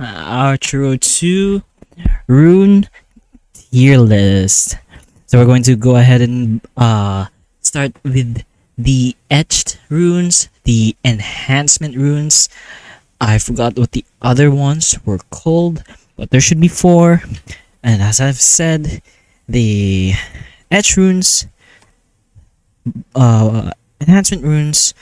Archero 2 Rune Tier List. So we're going to go ahead and start with the etched runes, the enhancement runes. I forgot what the other ones were called, but there should be 4. And as I've said, the etched runes, enhancement runes,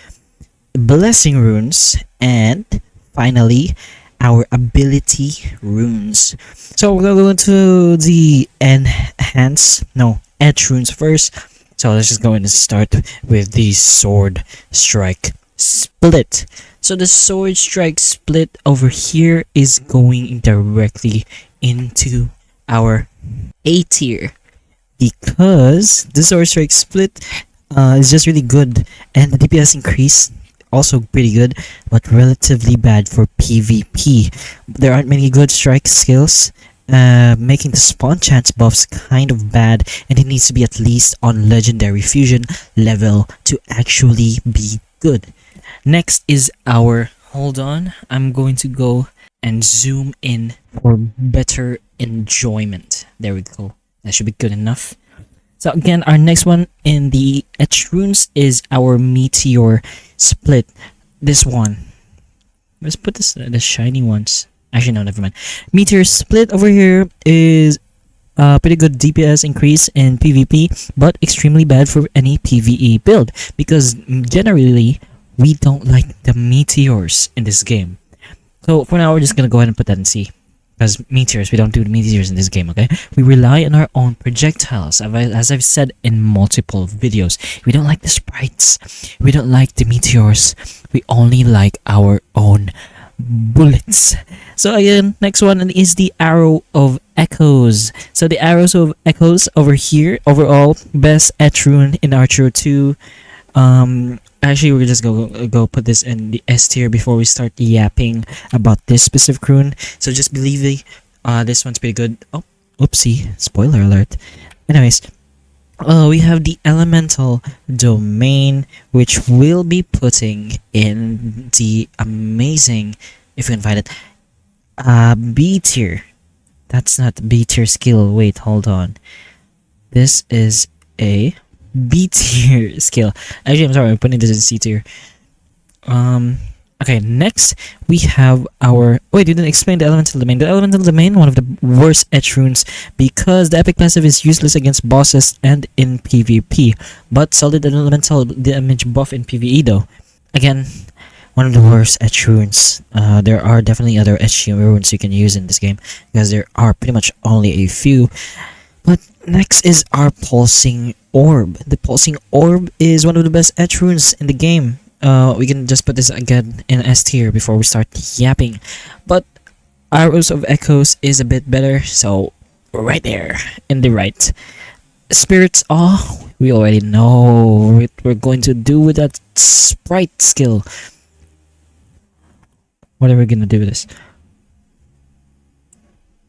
blessing runes, and finally our ability runes. So we're gonna go into the etch runes first. So let's just go and start with the sword strike split. So the sword strike split over here is going directly into our A tier, because the sword strike split is just really good, and the DPS increase also pretty good, but relatively bad for PvP. There aren't many good strike skills, making the spawn chance buffs kind of bad, and it needs to be at least on legendary fusion level to actually be good. Next is our, hold on, I'm going to go and zoom in for better enjoyment. There we go, that should be good enough. So again, our next one in the etched runes is our meteor split. This one, let's put this the shiny ones. Actually, no, never mind. Meteor split over here is pretty good DPS increase in PvP, but extremely bad for any PvE build, because generally we don't like the meteors in this game. So for now, we're just gonna go ahead and put that in C. Because meteors, we don't do the meteors in this game, okay? We rely on our own projectiles. As I've said in multiple videos, we don't like the sprites. We don't like the meteors. We only like our own bullets. So again, next one is the Arrow of Echoes. So the Arrows of Echoes over here, overall, best etch rune in Archero 2. Actually, we're just go put this in the S tier before we start yapping about this specific rune. So just believe me, this one's pretty good. Oh, oopsie, spoiler alert. Anyways, we have the Elemental Domain, which we'll be putting in the amazing, if you can find it, B tier. That's not B tier skill. Wait, hold on. This is a B tier skill. Actually, I'm sorry, I'm putting this in C tier. Okay, next we have our, wait, you didn't explain the Elemental Domain. The Elemental Domain, one of the worst etch runes, because the epic passive is useless against bosses and in PvP, but solid elemental damage buff in PvE though. Again, one of the worst etch runes. There are definitely other etch runes you can use in this game, because there are pretty much only a few. But next is our Pulsing Orb. The Pulsing Orb is one of the best etch runes in the game. We can just put this again in S tier before we start yapping. But Arrows of Echoes is a bit better, so right there in the right. Spirits Awe, we already know what we're going to do with that sprite skill. What are we gonna do with this?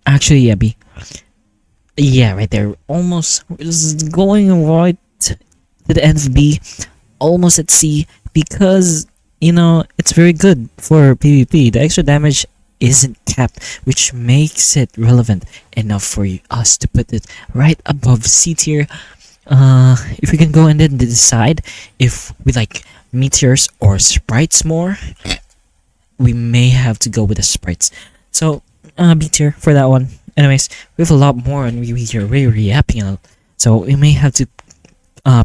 Actually, yeah, B. Yeah, right there. Almost going right to the end of B. Almost at C, because, you know, it's very good for PvP. The extra damage isn't capped, which makes it relevant enough for us to put it right above C tier. If we can go and then decide if we like meteors or sprites more, we may have to go with the sprites. So, B tier for that one. Anyways, we have a lot more and we're really yapping, so we may have to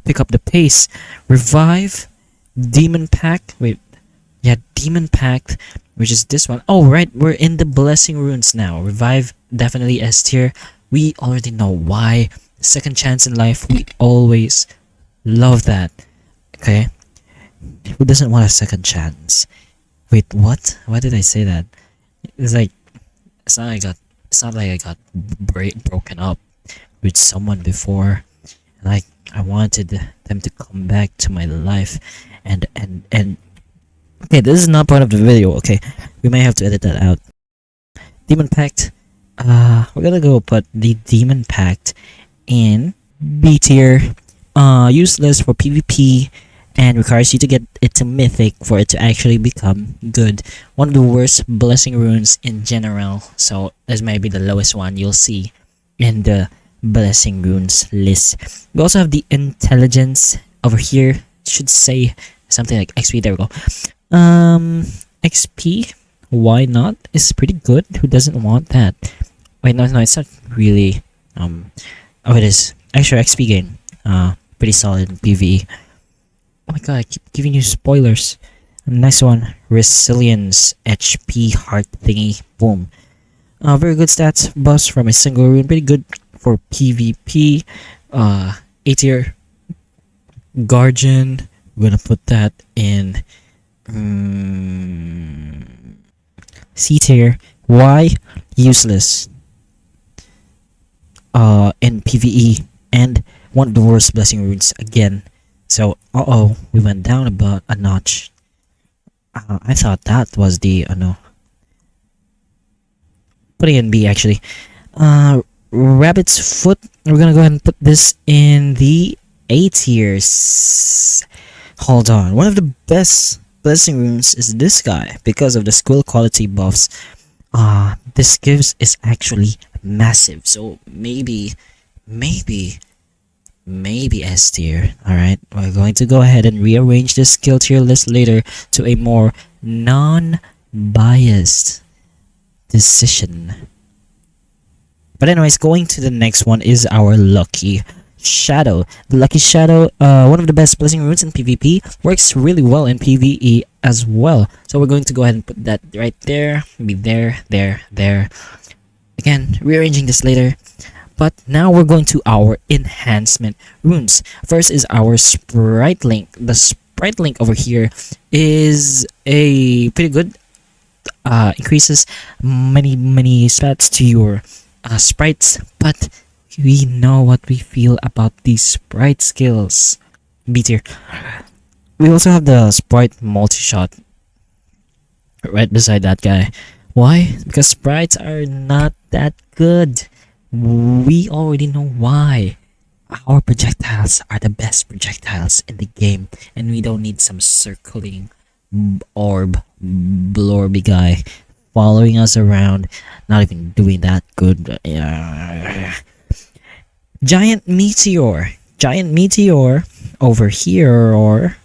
pick up the pace. Revive, Demon Pact, Demon Pact, which is this one. Oh right, we're in the Blessing Runes now. Revive, definitely S tier. We already know why. Second chance in life, we always love that. Okay, who doesn't want a second chance? Wait, what? Why did I say that? It's like, it's not like I got broken up with someone before. Like, I wanted them to come back to my life, and okay, this is not part of the video. Okay, we may have to edit that out. Demon Pact. We're gonna go put the Demon Pact in B tier. Useless for PvP and requires you to get it to mythic for it to actually become good. One of the worst blessing runes in general, so this might be the lowest one you'll see in the blessing runes list. We also have the intelligence over here. Should say something like XP. There we go. XP, why not? It's pretty good. Who doesn't want that? Wait, no, it's not really. Oh, it is. Extra XP gain. Pretty solid in PvE. Oh my god, I keep giving you spoilers. Next one, resilience, HP, heart thingy, boom. Very good stats buffs from a single rune. Pretty good for PvP. A tier. Guardian. We're gonna put that in C tier. Why? Useless. In PvE, and one of the worst blessing runes again. So, we went down about a notch. I thought that was the no. Putting in B actually. Rabbit's foot. We're gonna go ahead and put this in the A tiers. Hold on. One of the best blessing runes is this guy because of the skill quality buffs. This gives is actually massive. So maybe S tier. Alright, we're going to go ahead and rearrange the skill tier list later to a more non-biased decision. But anyways, going to the next one is our Lucky Shadow. The Lucky Shadow, one of the best blessing runes in PvP, works really well in PvE as well. So we're going to go ahead and put that right there, maybe there. Again, rearranging this later. But now we're going to our enhancement runes. First is our Sprite Link. The Sprite Link over here is a pretty good. Increases many stats to your sprites. But we know what we feel about these sprite skills. B tier. We also have the Sprite Multi-Shot right beside that guy. Why? Because sprites are not that good. We already know why. Our projectiles are the best projectiles in the game, and we don't need some circling orb blorby guy following us around, not even doing that good. Giant Meteor over here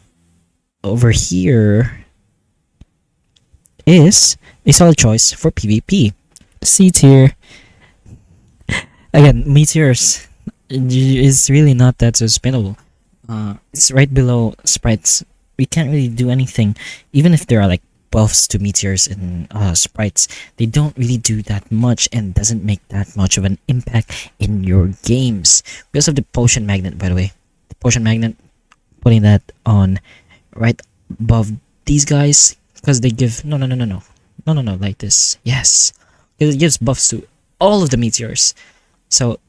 is a solid choice for PvP. C tier. Again, Meteors is really not that so spinnable. It's right below sprites. We can't really do anything. Even if there are like buffs to Meteors and sprites, they don't really do that much and doesn't make that much of an impact in your games. We also have the Potion Magnet, by the way. The Potion Magnet, putting that on right above these guys because they give no, like this. Yes, because it gives buffs to all of the Meteors. So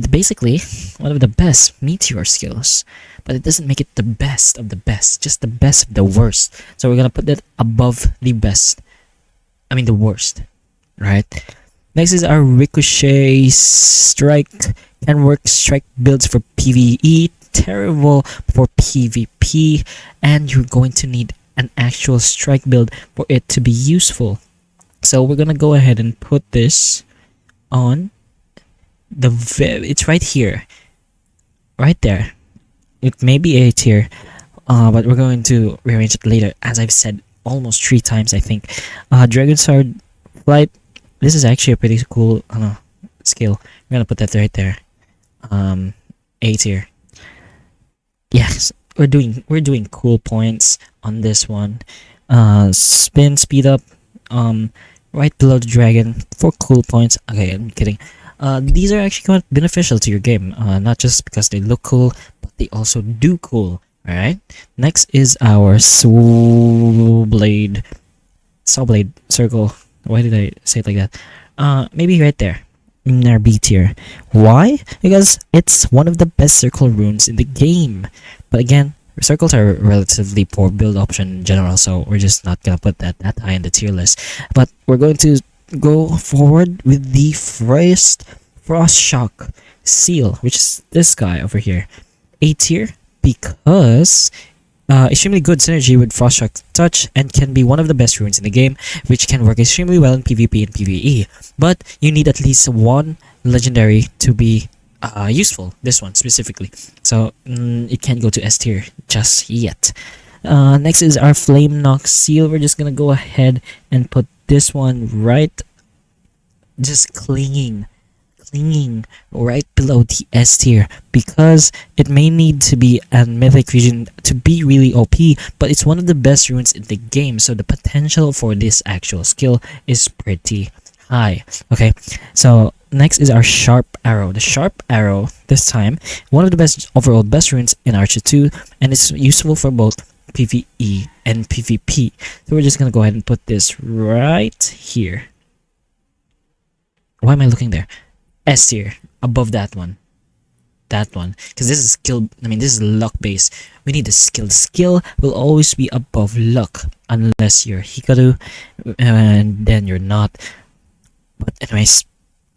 basically, one of the best Meteor skills, but it doesn't make it the best of the best, just the best of the worst. So we're gonna put that above the best. I mean the worst, right? Next is our Ricochet Strike. Can work strike builds for PvE, terrible for PvP, and you're going to need an actual strike build for it to be useful. So we're gonna go ahead and put this on it's right here, right there. It may be A tier, but we're going to rearrange it later, as I've said almost 3 times, I think. Dragon Sword Flight. This is actually a pretty cool skill. I'm gonna put that right there. A tier. Yes, we're doing cool points on this one. Spin speed up. Right below the dragon for cool points. Okay, I'm kidding. These are actually quite beneficial to your game, not just because they look cool, but they also do cool. Alright, next is our Saw Blade Circle. Why did I say it like that? Maybe right there in our B tier. Why? Because it's one of the best circle runes in the game. But again, circles are relatively poor build option in general, so we're just not gonna put that high in the tier list. But we're going to go forward with the first Frost Shock Seal, which is this guy over here. A tier because extremely good synergy with Froststrike Touch and can be one of the best runes in the game, which can work extremely well in PvP and PvE. But you need at least one legendary to be useful, this one specifically. So it can't go to S tier just yet. Next is our Flame Knock Seal. We're just gonna go ahead and put this one right, just clinging right below the S tier, because it may need to be a mythic region to be really OP, but it's one of the best runes in the game, so the potential for this actual skill is pretty high. Okay, so next is our Sharp Arrow. The Sharp Arrow, this time, one of the overall best runes in Archer 2, and it's useful for both PvE and PvP. So we're just gonna go ahead and put this right here. Why am I looking there? S tier, above that one. That one. Because this is skill, this is luck based. We need the skill. The skill will always be above luck. Unless you're Hikaru, and then you're not. But anyways,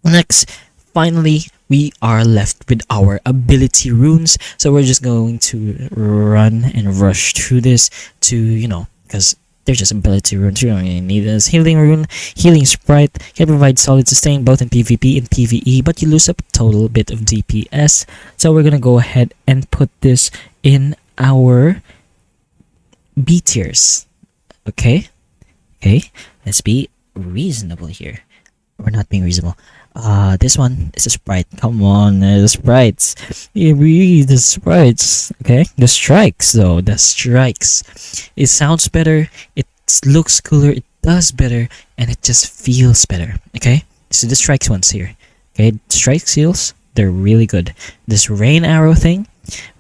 next, finally, we are left with our ability runes. So we're just going to run and rush through this to, because they're just ability runes. You don't really need this. Healing Rune, Healing Sprite can provide solid sustain both in PvP and PvE, but you lose a total bit of DPS. So we're gonna go ahead and put this in our B tiers. Okay? Let's be reasonable here. We're not being reasonable. This one is a sprite. Come on, the sprites. You read the sprites. Okay, the strikes though. The strikes. It sounds better. It looks cooler. It does better, and it just feels better. Okay, so the strikes ones here. Okay, strike seals. They're really good. This rain arrow thing.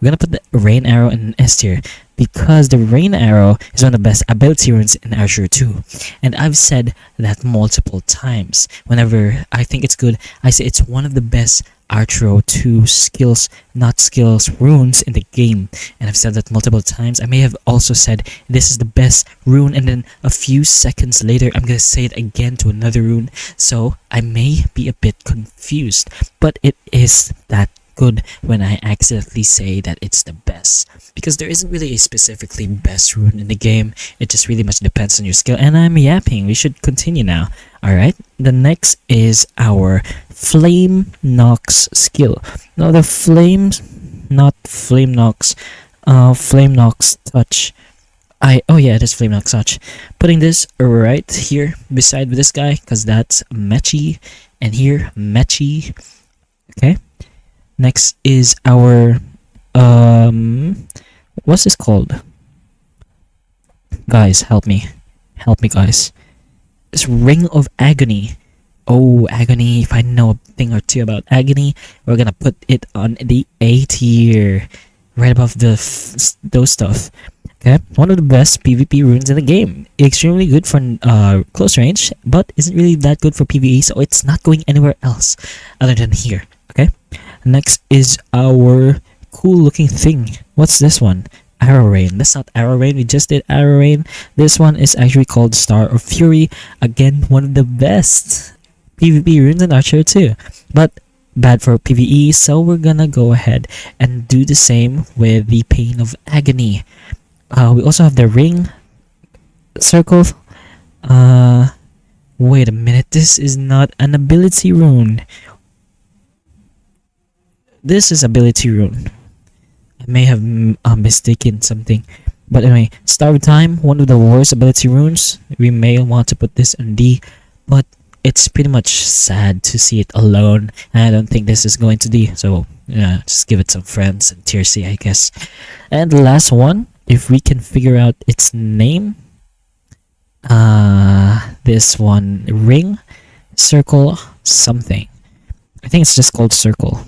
We're gonna put the rain arrow in S tier, because the rain arrow is one of the best ability runes in Archer 2. And I've said that multiple times. Whenever I think it's good, I say it's one of the best Archero 2 skills, not skills, runes in the game. And I've said that multiple times. I may have also said this is the best rune, and then a few seconds later I'm gonna say it again to another rune. So I may be a bit confused, but it is that good when I accidentally say that it's the best, because there isn't really a specifically best rune in the game. It just really much depends on your skill. And I'm yapping. We should continue now. Alright, the next is our Flame Knocks skill. Now the flames, not Flame Knocks, Flame Knocks Touch. Oh yeah, it is Flame Knocks Touch. Putting this right here beside this guy, because that's Mechi, and here Mechi. Okay. Next is our what's this called? Guys, help me guys. This Ring of Agony. Oh, Agony. If I know a thing or two about Agony, we're gonna put it on the A tier, right above those stuff. Okay, one of the best PvP runes in the game. Extremely good for close range, but isn't really that good for PvE, so it's not going anywhere else other than here. Okay. Next is our cool looking thing. What's this one? Arrow Rain. That's not Arrow Rain. We just did Arrow Rain. This one is actually called Star of Fury. Again, one of the best PvP runes in Archer 2, but bad for PvE. So we're gonna go ahead and do the same with the Pain of Agony. We also have the Ring Circle. Wait a minute. This is not an ability rune. This is ability rune. I may have mistaken something, but anyway, Star of Time, one of the worst ability runes. We may want to put this in D, but it's pretty much sad to see it alone, and I don't think this is going to D. So yeah, just give it some friends and tier C, I guess. And the last one, if we can figure out its name, this one, Ring Circle something. I think it's just called Circle.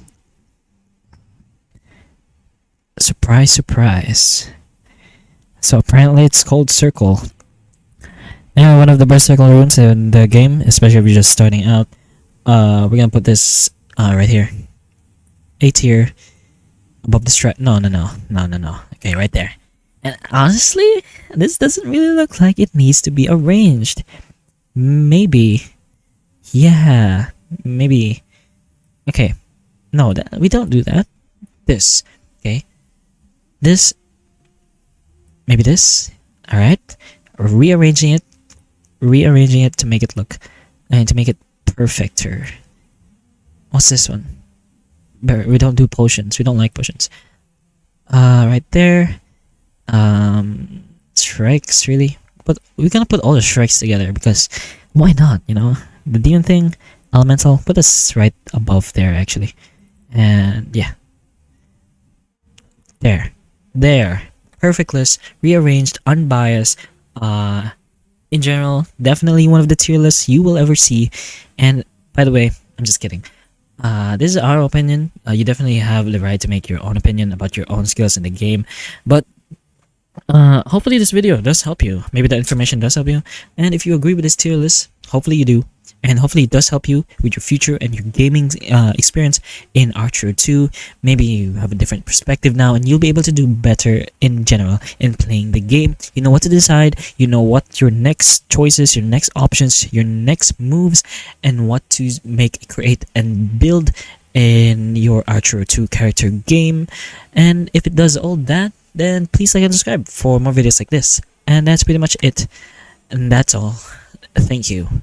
Surprise, surprise. So apparently it's called Circle. Yeah, one of the best circle runes in the game, especially if you're just starting out. We're gonna put this right here. A tier. Above the strap. No. Okay, right there. And honestly, this doesn't really look like it needs to be arranged. Maybe. Yeah. Maybe. Okay. No, we don't do that. This. Okay. This Maybe this. All right. Rearranging it, to make it look and to make it perfecter. What's this one? We don't do potions. We don't like potions. Right there. Strikes really, but we're gonna put all the strikes together because why not? You know, the demon thing, elemental. Put us right above there actually, and yeah, there, perfect list, rearranged, unbiased. In general, definitely one of the tier lists you will ever see. And by the way, I'm just kidding. This is our opinion. You definitely have the right to make your own opinion about your own skills in the game, but hopefully this video does help you. Maybe the information does help you. And if you agree with this tier list, hopefully you do. And hopefully it does help you with your future and your gaming experience in Archero 2. Maybe you have a different perspective now and you'll be able to do better in general in playing the game. You know what to decide, you know what your next choices, your next options, your next moves, and what to make, create, and build in your Archero 2 character game. And if it does all that, then please like and subscribe for more videos like this. And that's pretty much it. And that's all. Thank you.